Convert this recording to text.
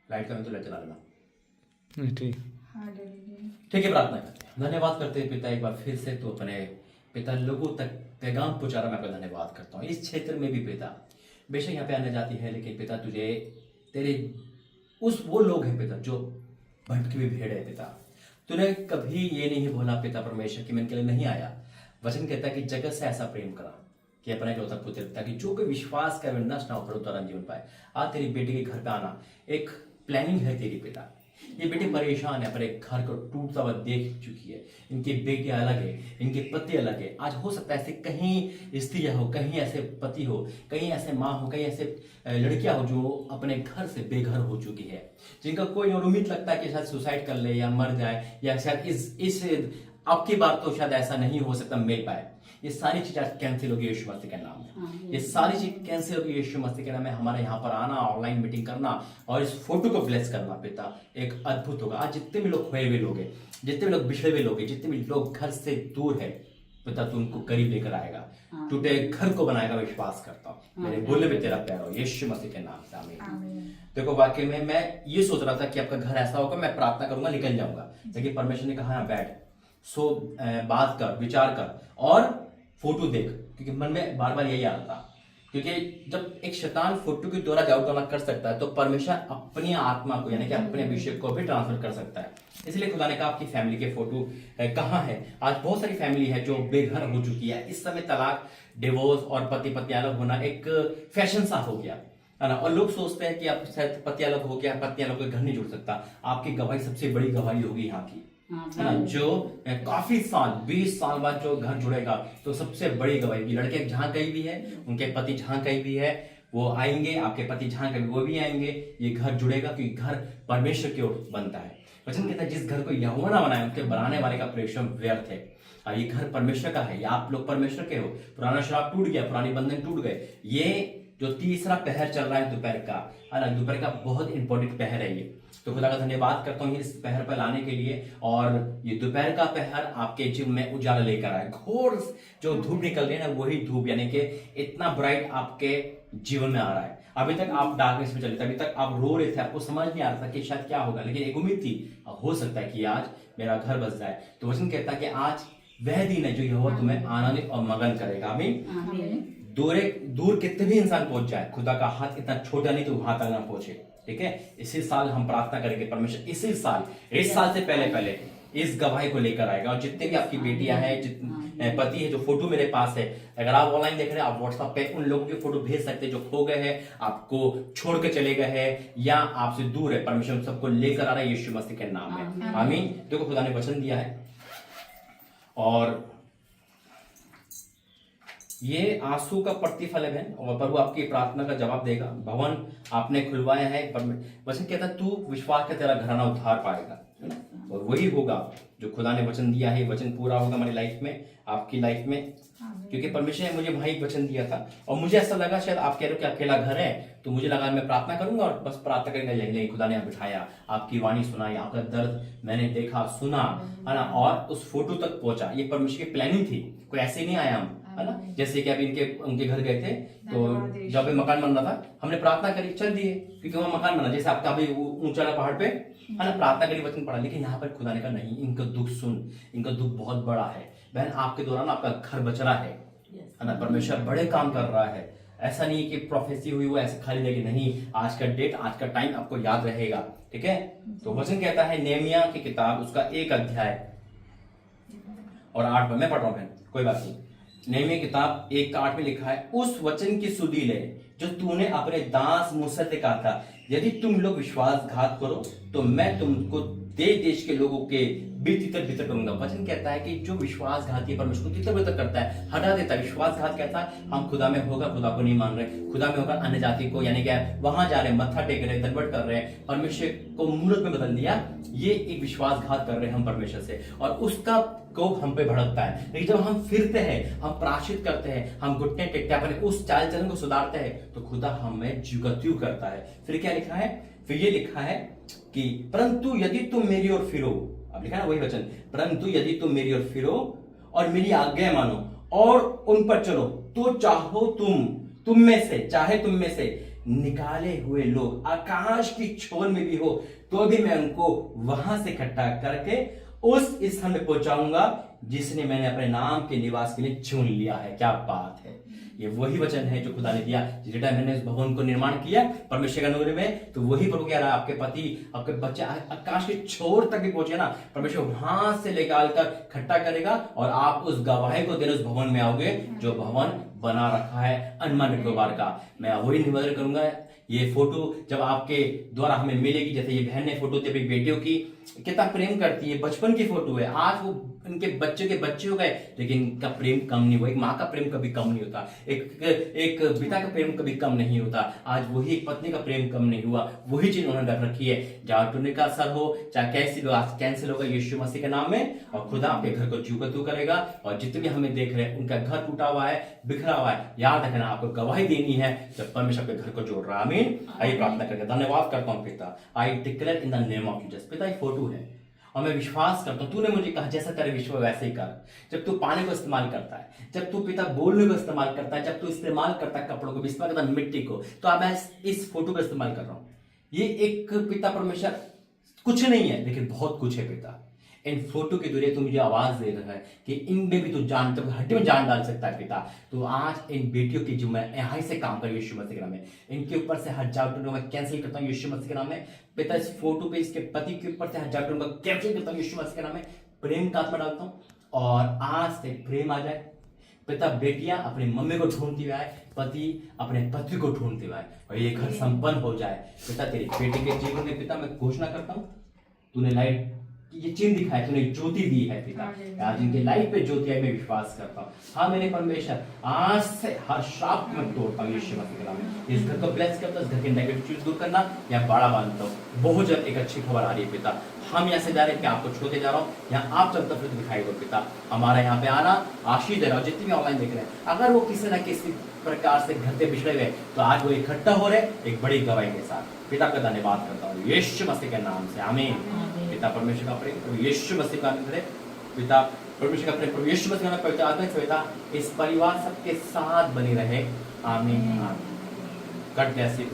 Light का तो light चला लेना। ठीक। हाँ डैडी। ठीक है, प्रार्थना करते हैं। धन्यवाद करते हैं पिता, एक बार फिर से तो अपने पिता लोगों तक पैगाम पहुंचा रहा, मैं आपका धन्यवाद करता हूँ। इस क्षेत्र में भी पिता बेशक यहाँ पे आने जाती है, लेकिन पिता तुझे तेरे वो लोग हैं पिता जो भटकी हुई भेड़ है पिता। तूने कभी ये नहीं बोला पिता परमेश्वर कि मैं इनके लिए नहीं आया। वचन कहता है कि जगत से ऐसा प्रेम करा कि अपना इकलौता पुत्र, ताकि जो कोई विश्वास करे नष्ट ना हो पर उद्धार जीवन पाए। आज तेरी बेटी के घर पे आना एक प्लानिंग है तेरी पिता। ये बेटी परेशान है, अपने घर को टूटता हुआ देख चुकी है। इनके बेटे अलग है, इनके पति अलग है। आज हो सकता है ऐसे कहीं स्त्रियां हो, कहीं ऐसे पति हो, कहीं ऐसे माँ हो, कहीं ऐसे लड़कियां हो जो अपने घर से बेघर हो चुकी है, जिनका कोई और उम्मीद लगता है कि शायद सुसाइड कर ले या मर जाए, या शायद इस आपकी बात तो शायद ऐसा नहीं हो सकता मिल पाए। ये सारी चीज आज कैंसिल होगी यीशु मसीह के नाम में। ये सारी चीज कैंसिल होगी यीशु मसीह के नाम में। हमारे यहाँ पर आना, ऑनलाइन मीटिंग करना और इस फोटो को ब्लेस करना पिता एक अद्भुत होगा। आज जितने भी लोग खोए हुए लोग हैं, जितने भी लोग बिछड़े हुए लोग हैं, जितने भी लोग घर से दूर है पिता, तू उनको करीब लेकर आएगा, टूटे घर को बनाएगा। विश्वास करता हूँ मेरे बोले में तेरा प्यार हो यीशु मसीह के नाम से, आमीन। देखो वाकई में मैं ये सोच रहा था कि आपका घर ऐसा होगा, मैं प्रार्थना करूंगा निकल जाऊंगा, लेकिन परमेश्वर ने कहा यहाँ बैठ, सो बात कर, विचार कर और फोटो देख, क्योंकि मन में बार बार यही आ रहा था। क्योंकि जब एक शैतान फोटो के द्वारा जादू कर सकता है, तो परमेश्वर अपनी आत्मा को यानी कि अपने अभिषेक को भी ट्रांसफर कर सकता है। इसलिए खुदा ने कहा आपकी फैमिली के फोटो कहाँ है। आज बहुत सारी फैमिली है जो बेघर हो चुकी है। इस समय तलाक, डिवोर्स और पति पत्नी अलग होना एक फैशन सा हो गया है ना। और लोग सोचते हैं कि आप शायद पति अलग हो गया, पत्नी अलग हो, घर नहीं जुड़ सकता। आपकी गवाही सबसे बड़ी गवाही होगी यहाँ की, है ना। जो काफी साल 20 साल बाद जो घर जुड़ेगा तो सबसे बड़ी गवाही की लड़के जहां कहीं भी है, उनके पति जहां कहीं भी है वो आएंगे, आपके पति जहां कहीं वो भी आएंगे, ये घर जुड़ेगा क्योंकि घर परमेश्वर की ओर बनता है। वचन कहता है जिस घर को यहोवा ना बनाए उसके बनाने वाले का परिश्रम व्यर्थ है। और ये घर परमेश्वर का है, या आप लोग परमेश्वर के हो। पुराना श्राप टूट गया, पुरानी बंधन टूट गए। ये जो तीसरा पहर चल रहा है दोपहर का, है ना, दोपहर का बहुत इंपॉर्टेंट पहर है ये। तो खुदा का धन्यवाद करता हूँ इस पहर पर लाने के लिए। और ये दोपहर का पहर आपके जीवन में उजाला लेकर आए। घोर जो धूप निकल रही है ना, वही धूप, यानी कि इतना ब्राइट आपके जीवन में आ रहा है। अभी तक आप डार्कनेस में चले थे, अभी तक आप रो रहे थे, आपको समझ नहीं आ रहा था कि शायद क्या होगा, लेकिन एक उम्मीद थी हो सकता है कि आज मेरा घर बस जाए। तो वचन कहता है कि आज वह दिन है जो यहोवा तुम्हें आनंदित और मगन करेगा। आमीन। दूर कितने भी इंसान पहुंच जाए, खुदा का हाथ इतना छोटा नहीं तो वहां तक ना पहुंचे। ठीक है, इसी साल हम प्रार्थना करेंगे परमेश्वर इसी साल, इस साल से पहले इस गवाही को लेकर आएगा। और जितने भी आपकी बेटियां हैं, जितने पति है, जो फोटो मेरे पास है, अगर आप ऑनलाइन देख रहे हैं, आप व्हाट्सएप पे उन लोगों की फोटो भेज सकते हैं जो खो गए हैं, आपको छोड़ के चले गए हैं या आपसे दूर है। परमेश्वर सबको लेकर आ रहा है यीशु मसीह के नाम में, आमीन। देखो खुदा ने वचन दिया है और ये आंसू का प्रतिफल है और प्रभु आपकी प्रार्थना का जवाब देगा। भवन आपने खुलवाया है, वचन कहता है तू विश्वास का तेरा घराना उद्धार पाएगा, है ना। और वही होगा जो खुदा ने वचन दिया है, वचन पूरा होगा हमारी लाइफ में, आपकी लाइफ में, क्योंकि परमेश्वर ने मुझे वही वचन दिया था। और मुझे ऐसा लगा शायद आप कह रहे हो कि अकेला घर है, तो मुझे लगा मैं प्रार्थना करूंगा और बस प्रार्थना करेंगे। नहीं, खुदा ने बिठाया, आपकी वाणी सुनाई, आपका दर्द मैंने देखा, सुना, है ना, और उस फोटो तक पहुंचा। ये परमेश्वर की प्लानिंग थी, कोई ऐसे नहीं आया हम, है ना। जैसे कि अभी उनके घर गए थे, तो जब मकान बन रहा था हमने प्रार्थना करी, चल दिए, क्योंकि वहां मकान बना, जैसे आपका अभी ऊंचा पहाड़ पे, है ना, प्रार्थना करी, वचन पढ़ा। लेकिन यहाँ पर खुदा ने कहा नहीं, इनका दुख सुन, इनका दुख बहुत बड़ा है बहन, आपके दौरान आपका घर बच रहा है ना। परमेश्वर बड़े काम कर रहा है। ऐसा नहीं कि प्रोफेसी हुई वो ऐसे खाली लगी, नहीं, आज का डेट, आज का टाइम आपको याद रहेगा। ठीक है, तो वचन कहता है नेहमिया की किताब उसका 1 अध्याय और 8 में मैं पढ़ रहा हूं बहन, कोई बात नहीं। नेहमिया किताब 1:8 में लिखा है, उस वचन की सुधि ले जो तूने अपने दास मूसा से कहा था, यदि तुम लोग विश्वासघात करो तो मैं तुमको देश के लोगों के बीच तितर बितर करूंगा। वचन कहता है कि जो विश्वासघाती है परमेश्वर को तितर बितर करता है, हटा देता है। विश्वासघात कहता है हम खुदा में होगा, खुदा को नहीं मान रहे, खुदा में होगा अन्य जाति को, यानी क्या वहां जा रहे, मत्था टेक रहे, दंडवत कर रहे हैं, परमेश्वर को मूर्त में बदल दिया। ये एक विश्वासघात कर रहे हैं हम परमेश्वर से, और उसका कोप हम पे भड़कता है। लेकिन जब हम फिरते हैं, हम प्राश्चित करते हैं, हम घुटने टेकते हैं, अपने उस चाल चलन को सुधारते हैं, तो खुदा हमें जुगत्यु करता है। फिर क्या लिखा है, फिर ये लिखा है कि परंतु यदि तुम मेरी ओर फिरो, अब लिखा है ना वही वचन, परंतु यदि तुम मेरी ओर फिरो और मेरी आज्ञा मानो और उन पर चलो, तो चाहो तुम तुम में से, चाहे तुम में से निकाले हुए लोग आकाश की छोर में भी हो तो भी मैं उनको वहां से इकट्ठा करके उस स्थान में पहुंचाऊंगा जिसने मैंने अपने नाम के निवास के लिए चुन लिया है। क्या बात है! ये वही वचन है जो खुदा ने दिया। जिस टाइम मैंने उस भवन को निर्माण किया परमेश्वर के नगरी में, तो वही प्रभु कह रहा है आपके पति, आपके बच्चे आकाश के छोर तक भी पहुंचे ना, परमेश्वर वहां से लेकर कर इकट्ठा करेगा और आप उस गवाही को देने उस भवन में आओगे जो भवन बना रखा है अनमन व्यवहार का। मैं वही निवेदन करूंगा, ये फोटो जब आपके द्वारा हमें मिलेगी, जैसे ये बहन ने फोटो दी अपनी बेटियों की, कितना प्रेम करती है, बचपन की फोटो है, आज वो उनके बच्चे के बच्चे हो गए लेकिन इनका प्रेम कम नहीं हुआ। एक माँ का प्रेम कभी कम नहीं होता, एक पिता का प्रेम कभी कम नहीं होता। आज वही एक पत्नी का प्रेम कम नहीं हुआ, वही चीज उन्होंने रख रखी है। जहाँ टूटने का असर हो, चाहे कैसी भी आज कैंसिल होगा यीशु मसीह के नाम में, और खुदा आपके घर को जीवतू करेगा। और जितने भी हमें देख रहे हैं उनका घर टूटा हुआ है, बिखरा हुआ है, याद रखना आपको गवाही देनी है जब परमेश्वर आपके घर को जोड़ रहा है। आमीन। आइए प्रार्थना करके धन्यवाद करता हूँ पिता। I declare in the name of Jesus. पिता एक फोटो है और मैं विश्वास करता हूं तूने मुझे कहा जैसा तेरे विश्व वैसे ही कर। जब तू पानी को इस्तेमाल करता है, जब तू पिता बोलने को इस्तेमाल करता है, जब तू इस्तेमाल करता है कपड़ों को, इस्तेमाल करता है मिट्टी को, तो अब मैं इस फोटो का इस्तेमाल कर रहा हूं। ये एक पिता परमेश्वर कुछ नहीं है लेकिन बहुत कुछ है पिता। इन फोटो के जरिए तू मुझे आवाज दे रहा है कि इनमें भी तू जान, तो हड्डी में जान डाल सकता है पिता। तो आज इन बेटियों की जो मैं यहाँ से काम कर यीशु मसीह के नाम में, इनके ऊपर से हजार मैं कैंसिल करता हूँ यीशु मसीह के नाम में। पिता इस फोटो पे इसके पति के ऊपर से हजार कैंसिल करता हूँ यीशु मसीह के नाम में। प्रेम का आत्मा डालता हूँ और आज से प्रेम आ जाए पिता। बेटियां अपनी मम्मी को ढूंढती हुए आए, पति अपने पति को ढूंढते हुए आए और ये घर संपन्न हो जाए पिता। तेरी बेटी के जीवन में पिता मैं घोषणा करता हूँ, तूने लाइट ये चिन्ह दिखाया, तूने ज्योति दी है पिता। आज इनके लाइफ पे ज्योति है, मैं विश्वास करता हूँ। हाँ मेरे परमेश्वर, आज से हर श्राप मैं तोड़ता हूँ यीशु मसीह के नाम में। इस घर को ब्लेस करता हूँ, इस घर के नेगेटिव चीज दूर करना या बाड़ा बांधता हूँ। बहुत जल्द एक अच्छी खबर आ रही है पिता। हम यहाँ से जा रहे हैं कि आपको छोड़ते जा रहा हूँ, यहाँ आप चलता फिर दिखाई दो पिता। हमारा यहाँ पे आना आशीष दे रहा हूँ। जितने भी ऑनलाइन देख रहे हैं, अगर वो किसी न किसी प्रकार से घर से बिछड़े हुए तो आज वो इकट्ठा हो रहे एक बड़ी गवाही के साथ। पिता का धन्यवाद करता हूँ यीशु मसीह के नाम से, आमीन। पिता परमेश्वर का प्रेम, प्रभु यीशु मसीह का अनुग्रह, पिता परमेश्वर का प्रेम, प्रभु यीशु मसीह का पवित्र आत्मा की सहायता इस परिवार सबके साथ बनी रहे, आमीन। God bless you.